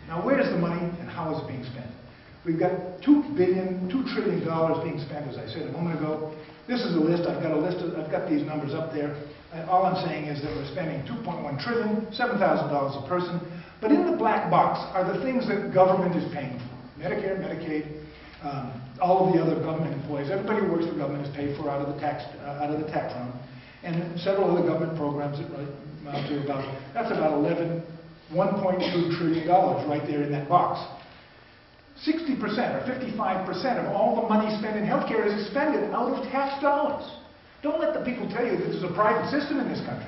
Now, where's the money and how is it being spent? We've got $2 trillion being spent, as I said a moment ago. This is a list. I've got these numbers up there. All I'm saying is that we're spending $2.1 trillion, $7,000 a person. But in the black box are the things that government is paying for. Medicare, Medicaid, all of the other government employees. Everybody who works for government is paid for out of the tax fund. And several other government programs that amount to that's about $1.2 trillion right there in that box. 60% or 55% of all the money spent in healthcare is expended out of tax dollars. Don't let the people tell you that there's a private system in this country.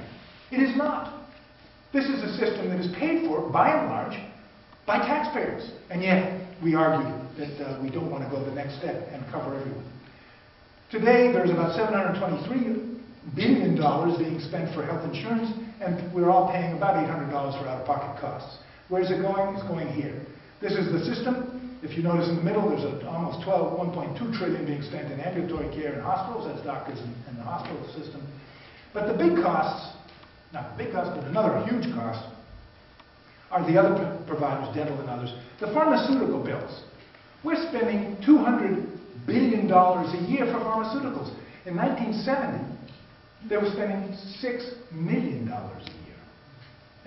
It is not. This is a system that is paid for, by and large, by taxpayers. And yet, we argue that we don't want to go the next step and cover everyone. Today, there's about $723 billion being spent for health insurance, and we're all paying about $800 for out-of-pocket costs. Where's it going? It's going here. This is the system. If you notice in the middle, there's almost $1.2 trillion being spent in ambulatory care in hospitals. That's doctors and the hospital system. But the big costs, not the big costs, but another huge cost, are the other providers, dental and others, the pharmaceutical bills. We're spending $200 billion a year for pharmaceuticals. In 1970, they were spending $6 million a year.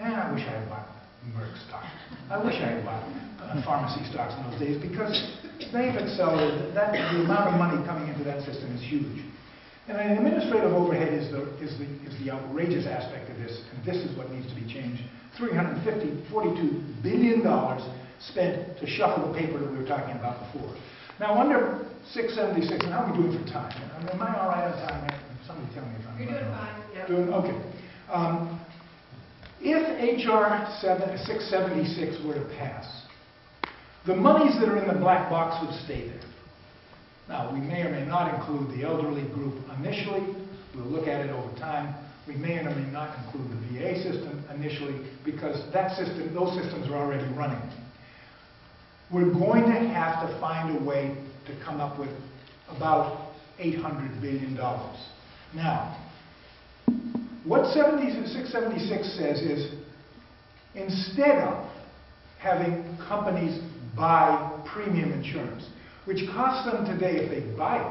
And I wish I had bought Merck stock. I wish I had bought pharmacy stocks in those days, because they've accelerated. The amount of money coming into that system is huge. And an administrative overhead is the outrageous aspect of this, and this is what needs to be changed. $42 billion spent to shuffle the paper that we were talking about before. Now, under 676, and how are we doing for time? Am I all right on time? Somebody tell me if I'm You're doing fine. Yep. Okay. If H.R. 676 were to pass, the monies that are in the black box would stay there. Now, we may or may not include the elderly group initially. We'll look at it over time. We may or may not include the VA system initially, because those systems are already running. We're going to have to find a way to come up with about $800 billion. Now, what 676 says is, instead of having companies buy premium insurance, which costs them today, if they buy it,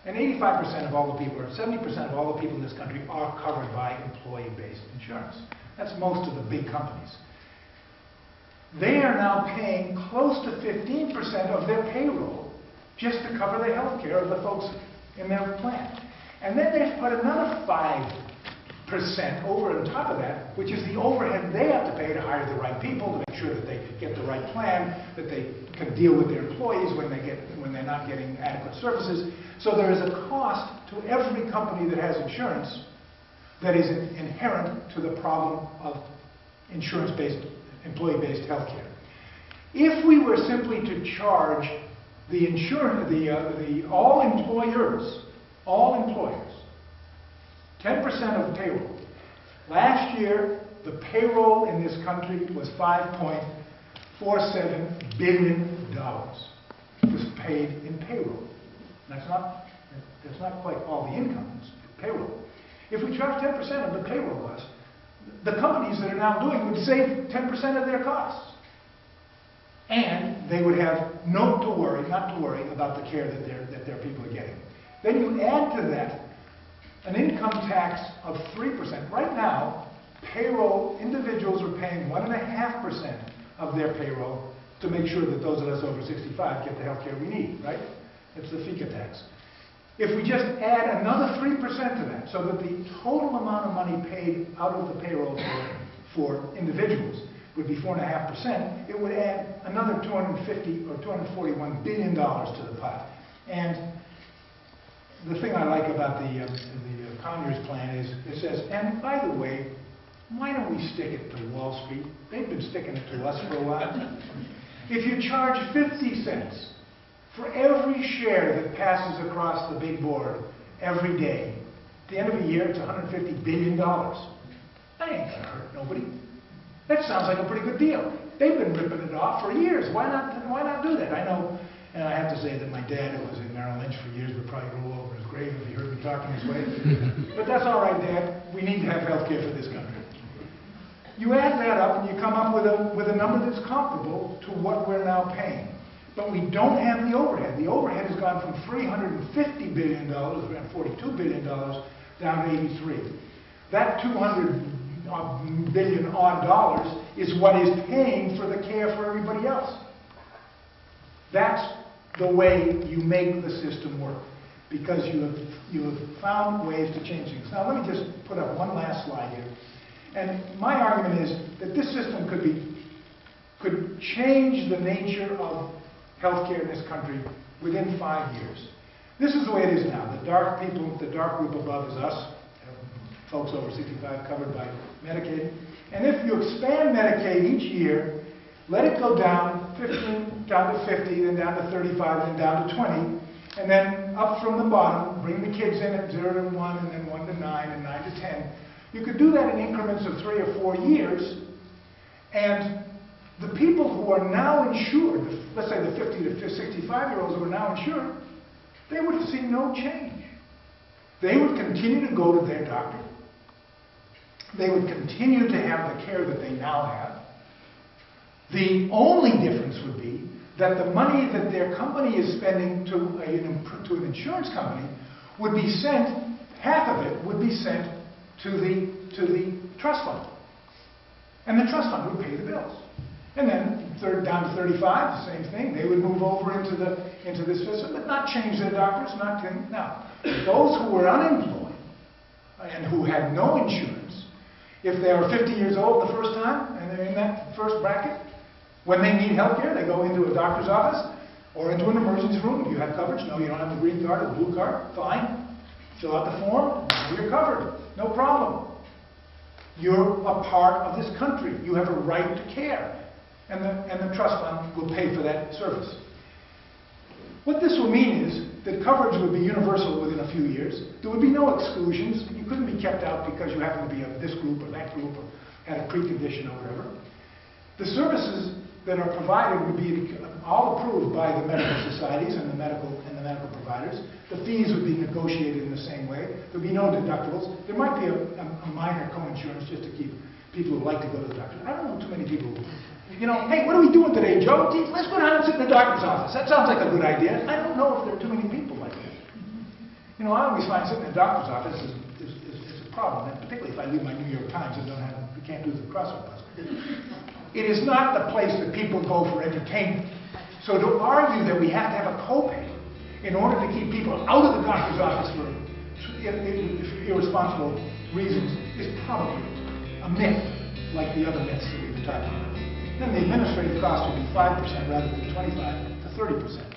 and 85% of all the people, or 70% of all the people in this country are covered by employee-based insurance. That's most of the big companies. They are now paying close to 15% of their payroll just to cover the health care of the folks in their plan. And then they've put another 5% over on top of that, which is the overhead they have to pay to hire the right people, to make sure that they get the right plan, that they can deal with their employees when they're not getting adequate services. So there is a cost to every company that has insurance that is inherent to the problem of insurance-based, employee-based health care. If we were simply to charge all employers, 10% of the payroll. Last year, the payroll in this country was $5.47 billion. It was paid in payroll. That's not quite all the income, it's payroll. If we charge 10% of the payroll costs, the companies that are now doing would save 10% of their costs. And they would have not to worry about the care that their people are getting. Then you add to that an income tax of 3%. Right now, individuals are paying 1.5% of their payroll to make sure that those of us over 65 get the health care we need, right? It's the FICA tax. If we just add another 3% to that, so that the total amount of money paid out of the payroll for individuals would be 4.5%, it would add another $250 or $241 billion to the pot. And the thing I like about the Conyers plan is it says, and by the way, why don't we stick it to Wall Street? They've been sticking it to us for a while. If you charge 50 cents for every share that passes across the big board every day, at the end of the year, it's $150 billion. That ain't gonna hurt nobody. That sounds like a pretty good deal. They've been ripping it off for years. Why not do that? I know, and I have to say that my dad, who was in Merrill Lynch for years, would probably roll over his grave if he heard me talking this way. But that's all right, Dad. We need to have health care for this country. You add that up and you come up with a number that's comparable to what we're now paying. But we don't have the overhead. The overhead has gone from $350 billion, around $42 billion, down to 83. That $200 billion odd dollars is what is paying for the care for everybody else. That's the way you make the system work, because you have found ways to change things. Now let me just put up one last slide here. And my argument is that this system could change the nature of healthcare in this country within 5 years. This is the way it is now. The dark people, the dark group above is us, folks over 65 covered by Medicaid. And if you expand Medicaid each year, let it go down 15, down to 50, then down to 35, then down to 20, and then up from the bottom, bring the kids in at 0 to 1, and then 1 to 9, and 9 to 10. You could do that in increments of 3 or 4 years, and the people who are now insured, let's say the 50 to 65-year-olds who are now insured, they would see no change. They would continue to go to their doctor. They would continue to have the care that they now have. The only difference would be that the money that their company is spending to an insurance company would be sent, half of it would be sent to the trust fund. And the trust fund would pay the bills. And then down to 35, the same thing. They would move over into this system, but not change their doctors, not change. Now, those who were unemployed and who had no insurance, if they are 50 years old the first time and they're in that first bracket, when they need health care, they go into a doctor's office or into an emergency room. Do you have coverage? No, you don't have the green card or the blue card. Fine. Fill out the form. You're covered. No problem. You're a part of this country. You have a right to care. And the trust fund will pay for that service. What this will mean is that coverage would be universal within a few years. There would be no exclusions. You couldn't be kept out because you happen to be of this group or that group or had a precondition or whatever. The services that are provided would be all approved by the medical societies and the medical providers. The fees would be negotiated in the same way. There would be no deductibles. There might be a minor co-insurance just to keep people who like to go to the doctor. I don't know too many people who, you know, hey, what are we doing today, Joe? Gee, let's go down and sit in the doctor's office. That sounds like a good idea. I don't know if there are too many people like that. You know, I always find sitting in the doctor's office is a problem, and particularly if I leave my New York Times and can't do the crossword puzzle. It is not the place that people go for entertainment. So to argue that we have to have a copay in order to keep people out of the doctor's office for irresponsible reasons is probably a myth, like the other myths that we've been talking about. Then the administrative cost would be 5% rather than 25 to 30%.